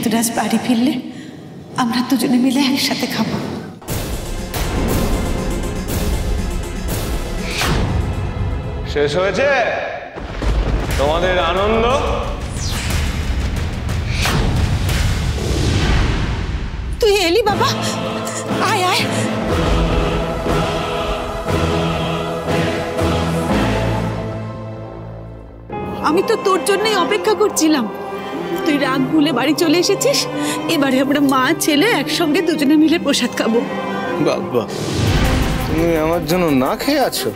তোরা আজ বাড়ি ফিরলে আমরা দুজনে মিলে একসাথে খাবো। শেষ হয়েছে তোমাদের আনন্দ? তুই এলি বাবা, আয় আয়। আমি তো তোর জন্যই অপেক্ষা করছিলাম। তুই রাগ ভুলে বাড়ি চলে এসেছিস। এবারে আমরা মা ছেলে একসঙ্গে দুজনে মিলে প্রসাদ খাবো। বাবা, তুমি আমার জন্য না খেয়ে আছো?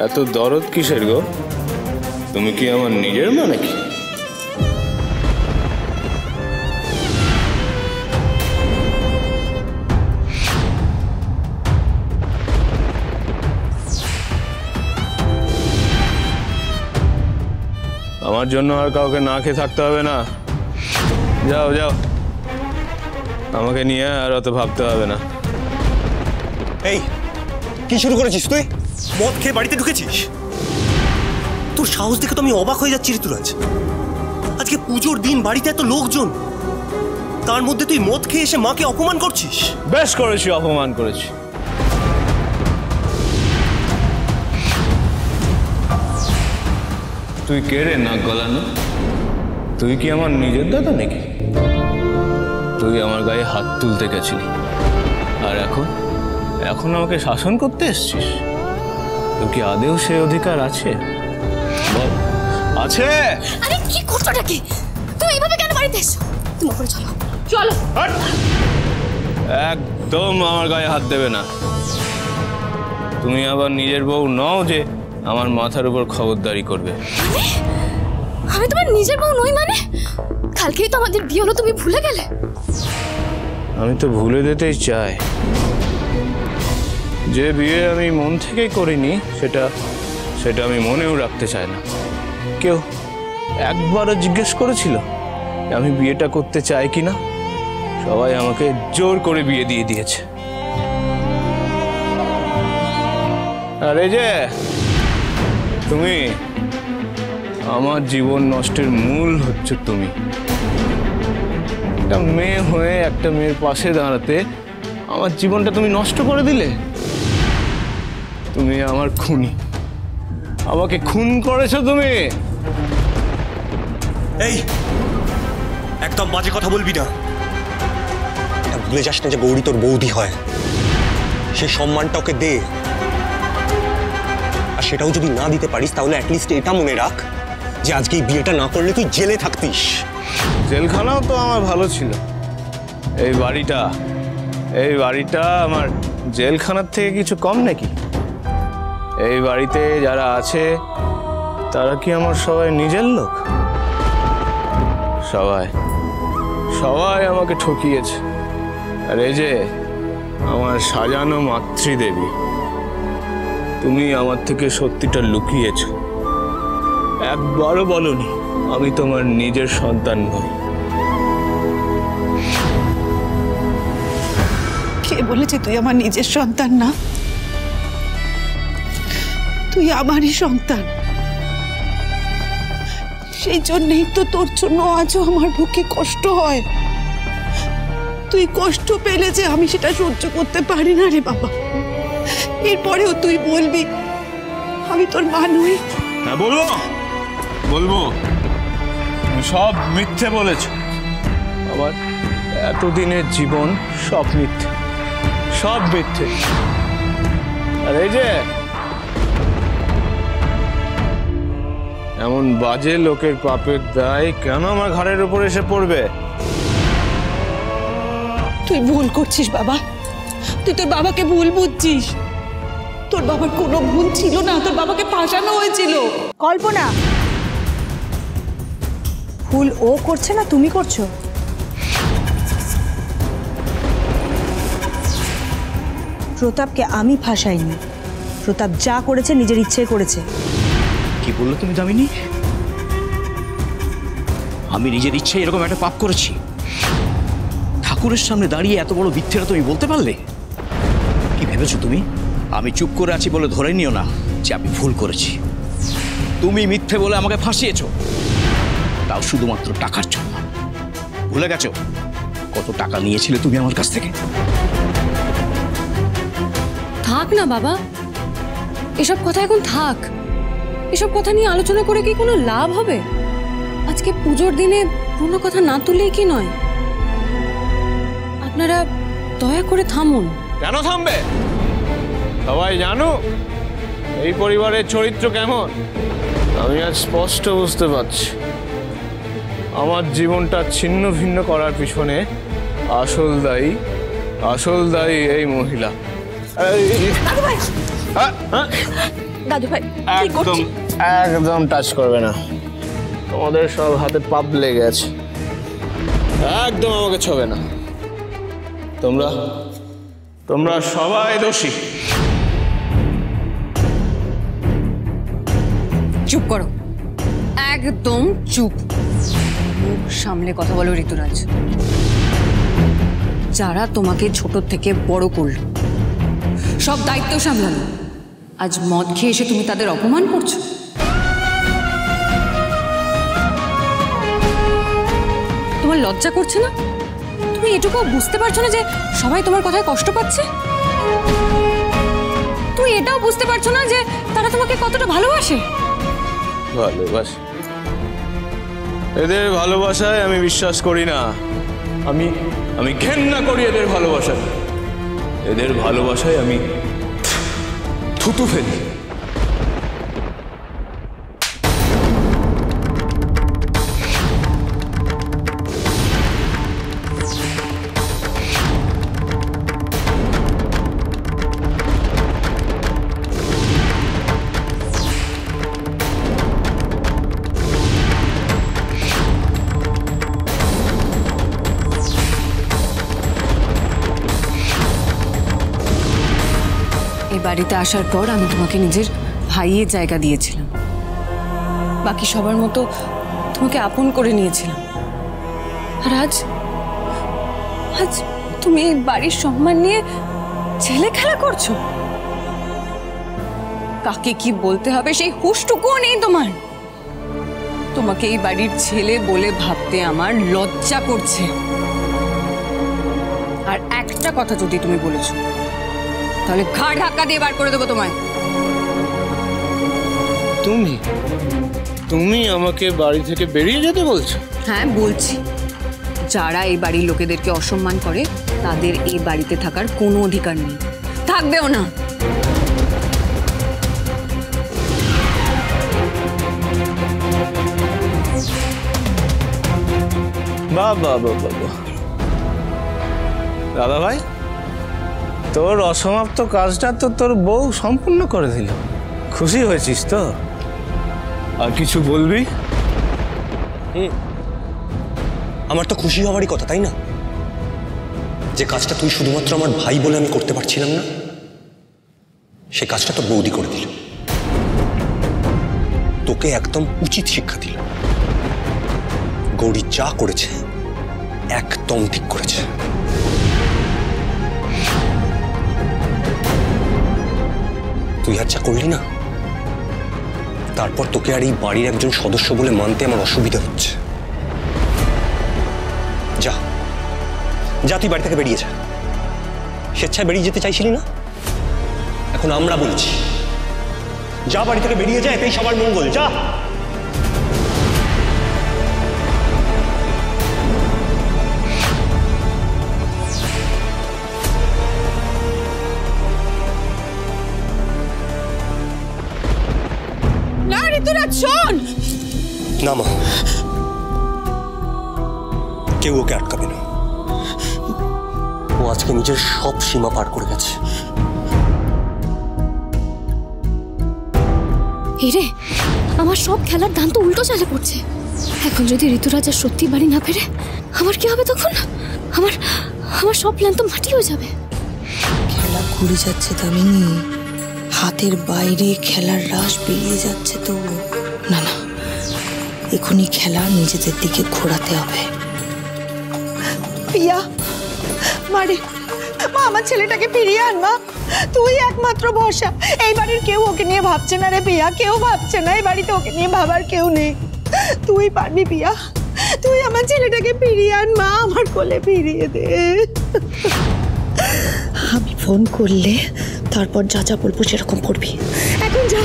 এত দরদ কিসের গো? তুমি কি আমার নিজের মা নাকি? আমার জন্য আর কাউকে না খেয়ে থাকতে হবে না। যাও যাও, আমাকে নিয়ে আর অত ভাবতে হবে না। এই কি শুরু করেছিস তুই? মদ খেয়ে বাড়িতে ঢুকেছিস? তোর সাহস দেখে তো আমি অবাক হয়ে যাচ্ছি ঋতুরাজ। আজকে পুজোর দিন বাড়িতে এত লোকজন, তার মধ্যে তুই মদ খেয়ে এসে মাকে অপমান করছিস। বেশ করেছি, অপমান করেছি। তুই কে রে নাক গলানো? তুই কি আমার নিজের দাদা নাকি? তুই আমার গায়ে হাত তুলতে গেছিলি, আর এখন আমাকে শাসন করতে এসছিস? তোর কি আদেও সে অধিকার আছে? বল, আছে? আরে কি করছোটা কি? তুমি এইভাবে কেন বাড়িতে এসছো? তুমি উপরে চলো, চলো। একদম আমার গায়ে হাত দেবে না। তুমি আবার নিজের বউ নও যে আমার মাথার উপর খবরদারি করবে। আমি তোমার নিজের বউ নই মানে? কালকেই তো আমাদের বিয়ে হলো, তুমি ভুলে গেলে? আমি তো ভুলে যেতেই চাই। যে বিয়ে আমি মন থেকেই করিনি সেটা আমি মনেও রাখতে চাই না। কেউ একবারও জিজ্ঞেস করেছিল আমি বিয়েটা করতে চাই কিনা? সবাই আমাকে জোর করে বিয়ে দিয়ে দিয়েছে। আর এই যে তুমি, আমার জীবন নষ্টের মূল হচ্ছে তুমি। একটা মেয়ে হয়ে একটা মেয়ের পাশে দাঁড়াতে আমার জীবনটা তুমি নষ্ট করে দিলে। তুমি আমার খুনি, আমাকে খুন করেছো তুমি। এই একদম বাজে কথা বলবি না। ভুলে যাস না যে গৌরী তোর বৌদি হয়। সে সম্মানটা ওকে দে। আর সেটাও যদি না দিতে পারিস তাহলে অ্যাটলিস্ট এটা মনে রাখ যে আজকে এই বিয়েটা না করলে তুই জেলে থাকতিস। জেলখানাও তো আমার ভালো ছিল। এই বাড়িটা আমার জেলখানার থেকে কিছু কম নাকি? এই বাড়িতে যারা আছে তারা কি আমার সবাই নিজের লোক? সবাই আমাকে ঠকিয়েছে। আর এই যে আমার সাজানো মাতৃদেবী, তুমি আমার থেকে সত্যিটা লুকিয়েছ। একবারও বলনি আমি তোমার নিজের সন্তান নই। কে বলেছে তুই আমার নিজের সন্তান না? তুই আমারই সন্তান। সেই জন্যই তো তোর জন্য আজও আমার বুকে কষ্ট হয়। তুই কষ্ট পেলে যে আমি সেটা সহ্য করতে পারি না রে বাবা। এরপরেও তুই বলবি আমি তোর মা নই? হ্যাঁ বলবো। তুমি সব মিথ্যে বলেছ। আমার এতদিনের জীবন সব মিথ্যে। আর এই যে এমন বাজে লোকের পাপের দায় কেন আমার ঘাড়ের উপর এসে পড়বে? তুই ভুল করছিস বাবা। তুই তোর বাবাকে ভুল বুঝছিস। তোর বাবার কোনো ভুল ছিল না। তোর বাবাকে ফাঁসানো হয়েছিল। কল্পনা, ভুল ও করছে না তুমি করছো? প্রতাপকে আমি ফাঁসাইনি। প্রতাপ যা করেছে নিজের ইচ্ছে করেছে। কি বললো তুমি দামিনী? আমি নিজের ইচ্ছে এরকম একটা পাপ করেছি? ঠাকুরের সামনে দাঁড়িয়ে এত বড় মিথ্যেটা তুমি বলতে পারলে? কি ভেবেছো তুমি? আমি চুপ করে আছি বলে ধরে নিও না যে আমি ভুল করেছি। তুমি মিথ্যে বলে আমাকে ফাঁসিয়েছো, তাও শুধুমাত্র টাকার জন্য। ভুলে গেছো কত টাকা নিয়েছিলে তুমি আমার কাছ থেকে? থাক না বাবা, এসব কথা এখন থাক। এসব কথা নিয়ে আলোচনা করে কি কোনো লাভ হবে? আজকে পুজোর দিনে পুরনো কথা না তুললেই কি নয়? আপনারা দয়া করে থামুন। কেন থামবে? সবাই জানো এই পরিবারের চরিত্র কেমন। আমি আজ স্পষ্ট বুঝতে পারছি আমার জীবনটা ছিন্ন ভিন্ন করার পিছনে আসল দায়ী এই মহিলা। দাদু ভাই একদম টাচ করবে না। তোমাদের সব হাতে পাপ লেগে আছে, একদম আমাকে ছবে না। তোমরা সবাই দোষী। চুপ করো, একদম চুপ। মুখ সামলে কথা বলো ঋতুরাজ। যারা তোমাকে ছোট থেকে বড় করলো, সব দায়িত্ব সামলানো, আজ মদ খেয়ে এসে তুমি তাদের অপমান করছো। তোমার লজ্জা করছে না? তুমি এটুকু বুঝতে পারছো না যে সবাই তোমার কথায় কষ্ট পাচ্ছে? তুমি এটাও বুঝতে পারছো না যে তারা তোমাকে কতটা ভালোবাসে? এদের ভালোবাসায় আমি বিশ্বাস করি না। আমি ঘেন্না করি এদের ভালোবাসায়। এদের ভালোবাসায় আমি থুতু ফেলি। এই বাড়িতে আসার পর আমি তোমাকে নিজের ভাইয়ের জায়গা দিয়েছিলাম, বাকি সবার মতো তোমাকে আপন করে নিয়েছিলাম। আর আজ তুমি এই বাড়ির সম্মান নিয়ে ছেলে খেলা করছো। কাকে কি বলতে হবে সেই হুঁশটুকুও নেই তোমার। তোমাকে এই বাড়ির ছেলে বলে ভাবতে আমার লজ্জা করছে। আর একটা কথা যদি তুমি বলেছো তাহলে ঘাড় ধাক্কা দিয়ে বার করে দেবো তোমায়। তুমি আমাকে বাড়ি থেকে বেরিয়ে যেতে বলছো? হ্যাঁ বলছি। যারা এই বাড়ির লোকেদেরকে অসম্মান করে তাদের এই বাড়িতে থাকার কোনো অধিকার নেই, থাকবেও না। বাবা দাদা ভাই, তোর অসমাপ্ত কাজটা তো তোর বউ সম্পূর্ণ করে দিল। খুশি হয়েছিস তো? আর কিছু বলবি? আমার তো খুশি হওয়ারই কথা, তাই না? যে কাজটা তুই শুধুমাত্র আমার ভাই বলে আমি করতে পারছিলাম না, সে কাজটা তো বৌদি করে দিল। তোকে একদম উচিত শিক্ষা দিল। গৌরী যা করেছে একদম ঠিক করেছে। তুই আর যা করলি না, তারপর তোকে আর এই বাড়ির একজন সদস্য বলে মানতে আমার অসুবিধা হচ্ছে। যা যা, তুই বাড়ি থেকে বেরিয়ে যা। স্বেচ্ছায় বেরিয়ে যেতে চাইছিলি না, এখন আমরা বলছি যা, বাড়ি থেকে বেরিয়ে যা, এতেই সবার মঙ্গল। যা। না ঋতুরাজ, শোন না মা, কেউ ওকে আটকাবে না। ও আজকে নিজের সব সীমা পার করে গেছে। এরে, আমার সব খেলার দান তো উল্টো চালে পড়ছে। এখন যদি ঋতুরাজ আর সত্যি বাড়ি না ফেরে, আমার কি হবে তখন? আমার সব প্ল্যান তো মাটি হয়ে যাবে। খেলা ঘুরে যাচ্ছে দামিনী, হাতের বাইরে খেলার রাশ বেরিয়ে যাচ্ছে। তো না, এখনই খেলা নিজেদের দিকে ঘোরাতে হবে। পিয়া, মারে মা, আমার ছেলেটাকে ফিরিয়ে আন মা। তুই একমাত্র ভরসা। এই বাড়ির কেউ ওকে নিয়ে ভাবছে না রে পিয়া, কেউ ভাবছে না। এই বাড়িতে ওকে নিয়ে ভাবার কেউ নেই। তুই পারবি পিয়া, তুই আমার ছেলেটাকে ফিরিয়ে আন মা, আমার কোলে ফিরিয়ে দে। আমি ফোন করলে তারপর যা যা বলবো সেরকম করবি। এখন যা,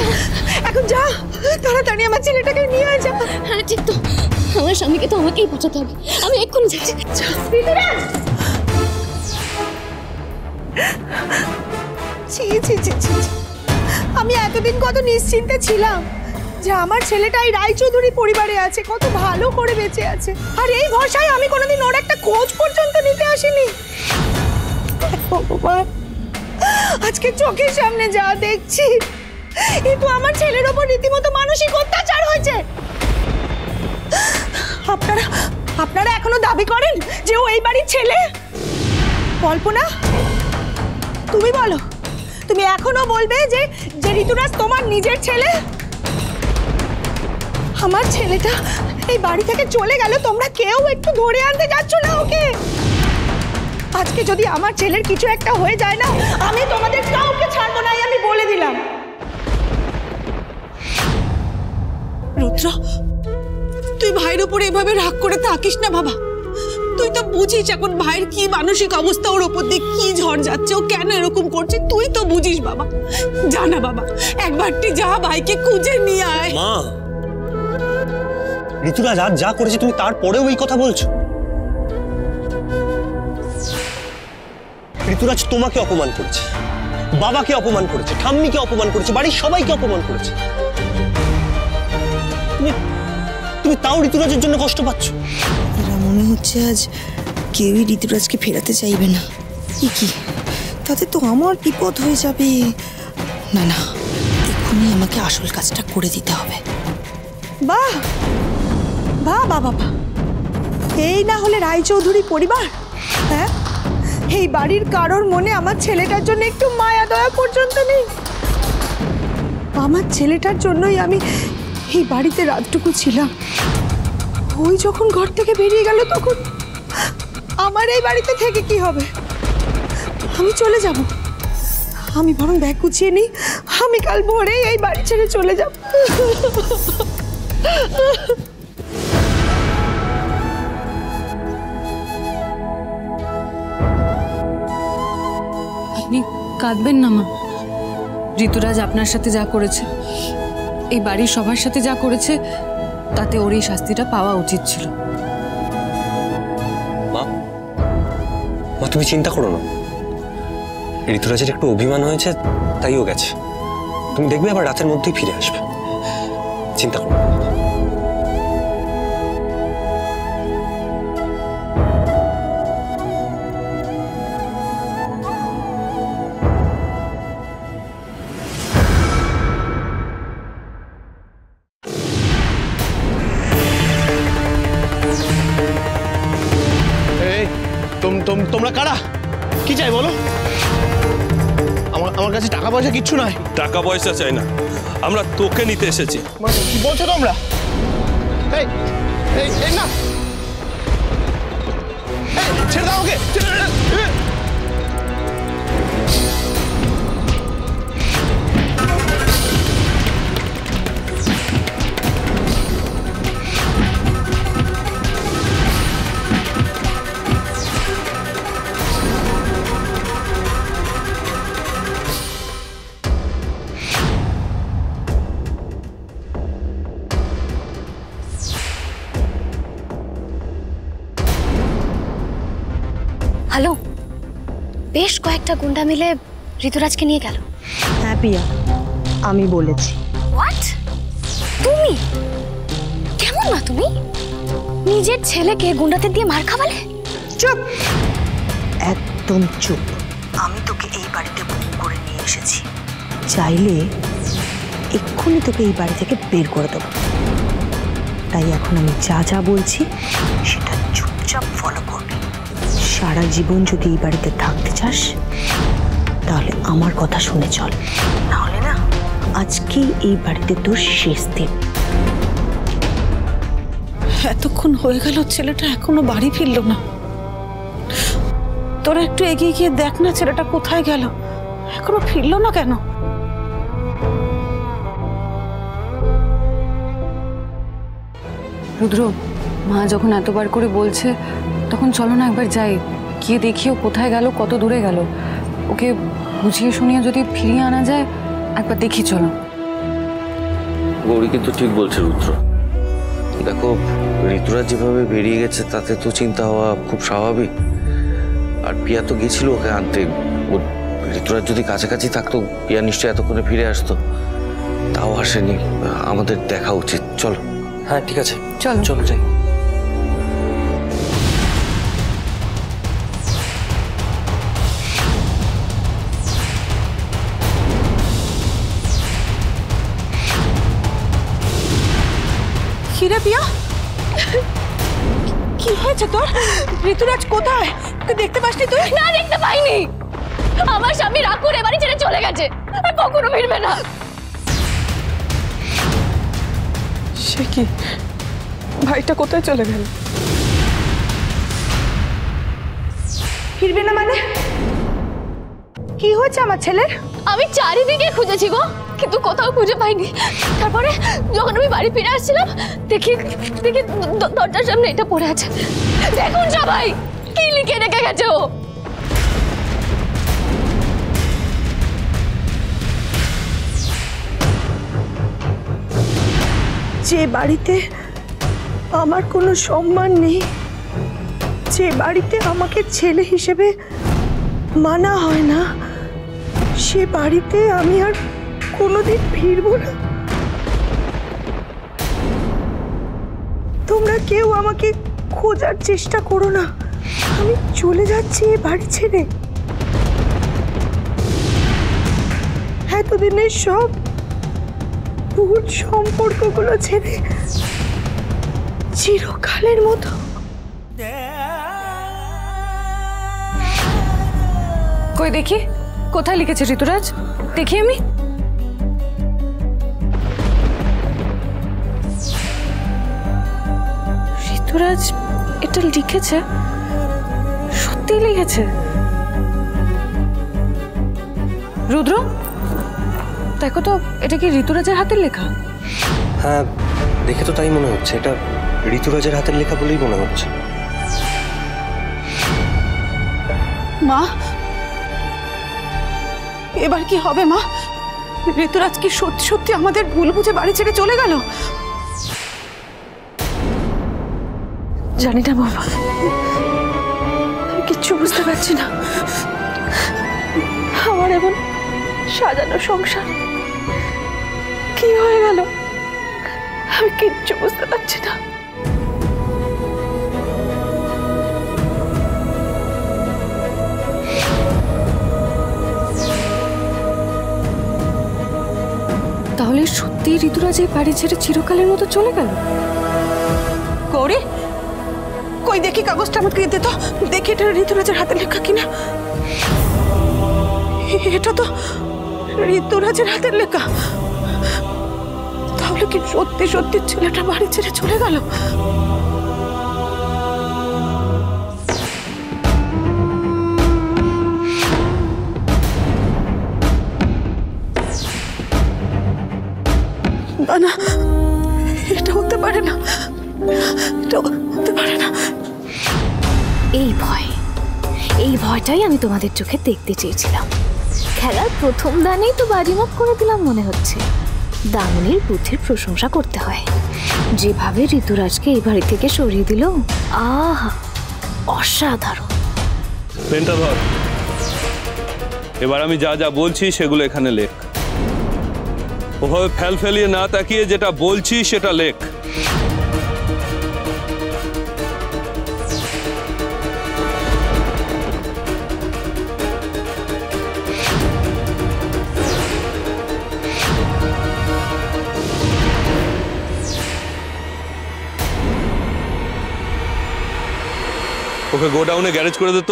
এখন যা, তাড়াতাড়ি আমার ছেলেটাকে নিয়ে যা। হ্যাঁ ঠিক তো, আমার স্বামীকে তো আমাকেই বাঁচাতে হবে। আমি এক্ষুনি যাচ্ছি। ঋতুরাজ! ছি ছি ছি ছি ছি। আমি এতদিন কত নিশ্চিন্তে ছিলাম যে আমার ছেলেটা এই রায়চৌধুরী পরিবারে আছে, কত ভালো করে বেঁচে আছে, আর এই ভরসায় আমি কোনোদিন ওর একটা খোঁজ পর্যন্ত নিতে আসিনি। ভগবান, আজকে চোখের সামনে যা দেখছি, কিন্তু আমার ছেলের ওপর রীতিমতো মানসিক অত্যাচার হয়েছে। আপনারা এখনো দাবি করেন যে ও এই বাড়ির ছেলে? কল্পনা, তুমি বলো, তুমি এখনো বলবে যে ঋতুরাজ তোমার নিজের ছেলে? আমার ছেলেটা এই বাড়ি থেকে চলে গেল, তোমরা কেউ একটু ধরে আনতে যাচ্ছ না ওকে? আজকে যদি আমার ছেলের কিছু একটা হয়ে যায় না, আমি তোমাদের কাউকে ছাড়বো না, আমি বলে দিলাম। রুদ্র, তুই ভাইয়ের উপরে এভাবে রাগ করে থাকিস না বাবা। তুই তো বুঝিস এখন ভাইয়ের কি মানসিক অবস্থা, ওর ওপর দিয়ে কি ঝড় যাচ্ছে, ও কেন এরকম করছে, তুই তো বুঝিস বাবা। জানা বাবা, একবারটি যা ভাইকে খুঁজে নিয়ে আয়। মা, ঋতুরাজ আজ যা করেছে তুমি তারপরেও এই কথা বলছো? ঋতুরাজ তোমাকে অপমান করেছে, বাবাকে অপমান করেছে, ঠাম্মিকে অপমান করেছে, বাড়ির সবাইকে অপমান করেছে। তুমি তাও ঋতুরাজের জন্য কষ্ট পাচ্ছ? এরা মনে হচ্ছে আজ কেউই ঋতুরাজকে ফেরাতে চাইবে না। কি তাতে তো আমার বিপদ হয়ে যাবে। না না, এক্ষুনি আমাকে আসল কাজটা করে দিতে হবে। বাহ বাহ বাহ বাহ, এই না হলে রায়চৌধুরী পরিবার? হ্যাঁ, এই বাড়ির কারোর মনে আমার ছেলেটার জন্য একটু মায়া দয়া পর্যন্ত নেই। আমার ছেলেটার জন্যই আমি এই বাড়িতে রাতটুকু ছিলাম। ওই যখন ঘর থেকে বেরিয়ে গেল, তখন আমার এই বাড়িতে থেকে কি হবে? আমি চলে যাব। আমি বরং ব্যাগ গুছিয়ে নিই, আমি কাল ভোরে এই বাড়ি ছেড়ে চলে যাব। আপনি কাঁদবেন না মা। ঋতুরাজ আপনার সাথে যা করেছে, এই বাড়ির সবার সাথে যা করেছে, তাতে ওর এই শাস্তিটা পাওয়া উচিত ছিল। মা, তুমি চিন্তা করো না। ঋতুরাজের একটু অভিমান হয়েছে, তাই ও গেছে। তুমি দেখবে আবার রাতের মধ্যেই ফিরে আসবে। চিন্তা করো না। তোমরা কারা? কি চাই বলো? আমার কাছে টাকা পয়সা কিচ্ছু নাই। টাকা পয়সা চাই না, আমরা তোকে নিতে এসেছি। কি বলছো তোমরা? এই এই এই না, ছেড়ে দাও ওকে। হ্যালো, বেশ কয়েকটা গুন্ডা মিলে ঋতুরাজকে নিয়ে গেল। হ্যাঁ পিয়া, আমি বলেছি। হোয়াট? তুমি কেমন না? তুমি নিজের ছেলেকে গুন্ডাদের দিয়ে মার খাওয়ালে? চুপ, একদম চুপ। আমি তোকে এই বাড়িতে বুক করে নিয়ে এসেছি, চাইলে এক্ষুনি তোকে এই বাড়ি থেকে বের করে দেবো। তাই এখন আমি যা যা বলছি সেটা চুপচাপ ফলো করবি। সারা জীবন যদি এই বাড়িতে থাকতে চাস তাহলে আমার কথা শুনে চল, নাহলে না আজকেই এই বাড়িতে তোর শেষ দিন। এতক্ষণ হয়ে গেল, ছেলেটা এখনো বাড়ি ফিরল না। তোরা একটু এগিয়ে গিয়ে দেখ না, ছেলেটা কোথায় গেল, এখনো ফিরলো না কেন? রুদ্র, মা যখন এতবার করে বলছে তখন চলো না একবার যাই, গিয়ে দেখি ও কোথায় গেল, কত দূরে গেল। ওকে বুঝিয়ে শুনিয়ে যদি ফিরিয়ে আনা যায়, একবার দেখি চলো। গৌরী কিন্তু ঠিক বলছে রুদ্র। দেখো, ঋতুরাজ যেভাবে বেরিয়ে গেছে তাতে তো চিন্তা হওয়া খুব স্বাভাবিক। আর পিয়া তো গেছিল ওকে আনতে। ঋতুরাজ যদি কাছাকাছি থাকতো, পিয়া নিশ্চয়ই এতক্ষণে ফিরে আসতো। তাও আসেনি। আমাদের দেখা উচিত, চলো। হ্যাঁ ঠিক আছে, চলো চলো যাই। কিরে পিয়া, কি হয়েছে তোর? ঋতুরাজ কোথায়? তুই দেখতে পাসনি? তুই না, দেখতে পাইনি। আমার স্বামী রাগ করে বাড়ি ছেড়ে চলে গেছে, আর কখনো ফিরবে না। সে কি, ভাইটা কোথায় চলে গেল? ফিরবে না মানে? কি হয়েছে আমার ছেলের? আমি চারিদিকে খুঁজেছি গো, কিন্তু কোথাও খুঁজে পাইনি। তারপরে যখন আমি বাড়ি ফিরে আসছিলাম, দেখি দরজার সামনে এটা পড়ে আছে। দেখুন সবাই, কি লিখে রেখে গেছে ও। যে বাড়িতে আমার কোনো সম্মান নেই, যে বাড়িতে আমাকে ছেলে হিসেবে মানা হয় না, সে বাড়িতে আমি আর কোনোদিন ফিরবো না। তোমরা কেউ আমাকে খোঁজার চেষ্টা করো না, আমি চলে যাচ্ছি এই বাড়ি ছেড়ে। এতদিনের সব ভুল সম্পর্কগুলো ছেড়ে চিরকালের মতো। কই দেখি, কোথায় লিখেছে ঋতুরাজ? দেখি আমি। ঋতুরাজ এটা লিখেছে, সত্যি লিখেছে। রুদ্র, দেখো তো, এটা কি ঋতুরাজের হাতের লেখা? হ্যাঁ, দেখে তো তাই মনে হচ্ছে। এটা ঋতুরাজের হাতের লেখা বলেই মনে হচ্ছে। মা, এবার কি হবে মা? ঋতুরাজ কি সত্যি সত্যি আমাদের ভুল বুঝে বাড়ি ছেড়ে চলে গেল? জানি না বাবা, আমি কিচ্ছু বুঝতে পারছি না। আমার এমন সাজানো সংসার কি হয়ে গেল, আমি কিচ্ছু বুঝতে পারছি না। তাহলে সত্যি ঋতুরাজ এই বাড়ি ছেড়ে চিরকালের মতো চলে গেল? গৌরী, কই দেখি কাগজটা আমাকে দে তো, দেখি এটা ঋতুরাজের হাতে লেখা কিনা। এটা তো ঋতুরাজের হাতের লেখা। তাহলে কি সত্যি সত্যি ছেলেটা বাড়ি ছেড়ে চলে গেল? না, এটা হতে পারে না, এটা হতে পারে না। এই ভয়টাই আমি তোমাদের চোখে দেখতে চেয়েছিলাম। খেলার প্রথম দানেই তো বাজিমাত করে দিলাম মনে হচ্ছে। দামিনীর বুদ্ধির প্রশংসা করতে হয়। যেভাবে ঋতুরাজকে এই বাড়ি থেকে সরিয়ে দিল, আহা, অসাধারণ। পেনটা ধর। এবার আমি যা যা বলছি সেগুলো এখানে লেখ। ওভাবে ফেলিয়ে না তাকিয়ে যেটা বলছি সেটা লেখ। ওকে গোডাউনে গ্যারেজ করে দিত।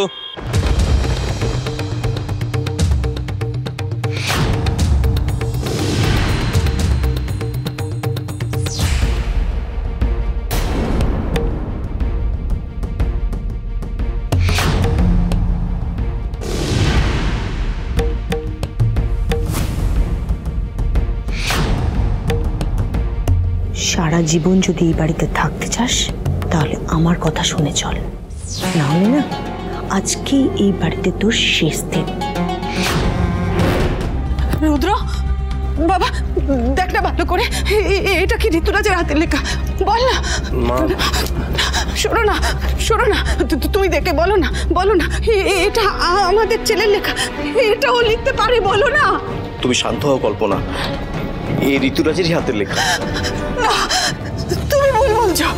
সারা জীবন যদি এই বাড়িতে থাকতে চাস তাহলে আমার কথা শুনে চল, না হলে না আজকে এই বাড়িতে তোর শেষ দিন। রুদ্র বাবা, দেখ না ভালো করে, এটা কি ঋতুরাজের হাতের লেখা? বল না। শোনো না, শোনো না, তুমি দেখে বলো না, বলো না, এটা আমাদের ছেলের লেখা, এটাও লিখতে পারে, বলো না। তুমি শান্ত হও কল্পনা, এই ঋতুরাজেরই হাতের লেখা। না, তুমি ভুল বলছো,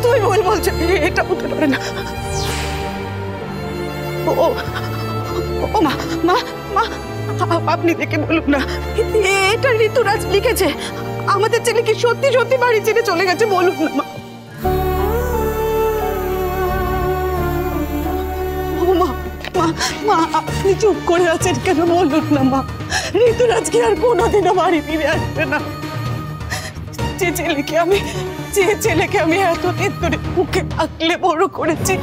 তুমি ভুল বলছো, এটা হতে পারে না। ও ও মা, মা মা, আপনি দেখে বলুন না, এটা ঋতুরাজ লিখেছে। আমাদের ছেলে কি সত্যি সত্যি বাড়ি ছেড়ে চলে গেছে? বলুন না মা। ও মা, মা মা, আপনি চুপ করে আছেন কেন? বলুন না মা, ঋতুরাজ কি আর কোনোদিনও বাড়ি ফিরে আসবে না? যে ছেলেকে আমি এতদিন ধরে মুখে থাকলে বড় করেছি,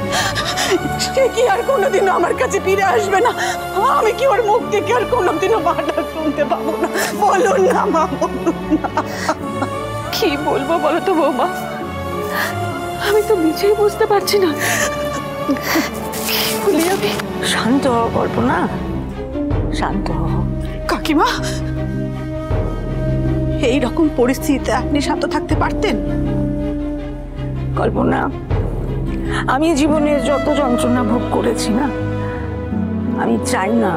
সে কি আর কোনোদিনও আমার কাছে ফিরে আসবে না? আমি কি ওর মুখ থেকে আর কোনোদিনও বাধা শুনতে পাবো না? বলুন না মা, বলুন না। কি বলবো বলো তো বৌমা, আমি তো নিজেই বুঝতে পারছি না কি বলি আমি। শান্ত হও কল্পনা, শান্ত হও। কাকিমা, এই রকম পরিস্থিতিতে আপনি শান্ত থাকতে পারতেন? কল্পনা, আমি জীবনে যত যন্ত্রণা ভোগ করেছি না, আমি চাই না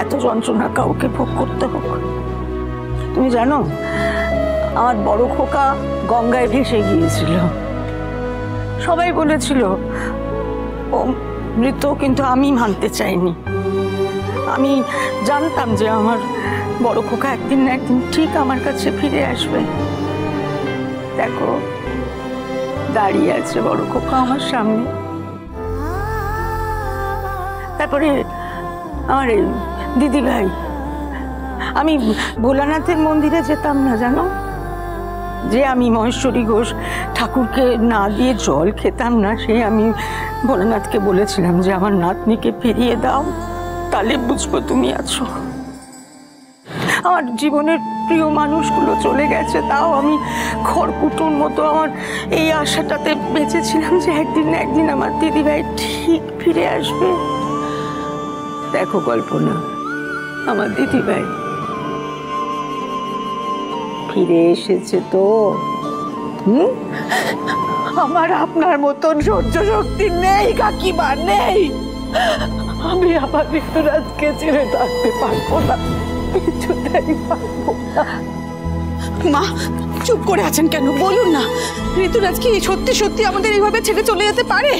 এত যন্ত্রণা কাউকে ভোগ করতে হোক। তুমি জানো, আমার বড় খোকা গঙ্গায় ভেসে গিয়েছিল, সবাই বলেছিল ও মৃত, কিন্তু আমি মানতে চাইনি। আমি জানতাম যে আমার বড় খোকা একদিন না একদিন ঠিক আমার কাছে ফিরে আসবে। দেখো, দাঁড়িয়ে আছে বড় খোকা আমার সামনে। তারপরে আমার এই দিদি ভাই, আমি ভোলানাথের মন্দিরে যেতাম না জানো, যে আমি মহেশ্বরী ঘোষ ঠাকুরকে না দিয়ে জল খেতাম না, সে আমি ভোলানাথকে বলেছিলাম যে আমার নাতনিকে ফিরিয়ে দাও, তাহলে বুঝবো তুমি আছো। আমার জীবনের প্রিয় মানুষগুলো চলে গেছে, তাও আমি খড়কুটোর মতো আমার এই আশাটাতে বেঁচেছিলাম যে একদিন না একদিন আমার দিদিভাই ঠিক ফিরে আসবে। দেখো কল্পনা, আমার দিদিভাই ফিরে এসেছে তো। আমার আপনার মতন সহ্য শক্তি নেই কাকিমা, নেই। আমি আমার ঋতুরাজকে ছেড়ে থাকতে পারবো না, কিছুতেই পারবো না। মা, চুপ করে আছেন কেন? বলুন না, ঋতুরাজ কি সত্যি সত্যি আমাদের এইভাবে ছেড়ে চলে যেতে পারে?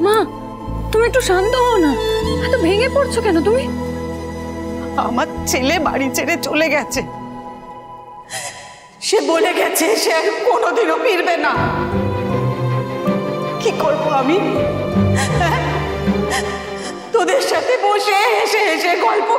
মা, তুমি একটু শান্ত হও না, এত ভেঙে পড়ছো কেন তুমি? আমার ছেলে বাড়ি ছেড়ে চলে গেছে, সে বলে গেছে সে আর কোনোদিনও ফিরবে না। কি করবো আমি? তোদের সাথে বসে হেসে হেসে গল্প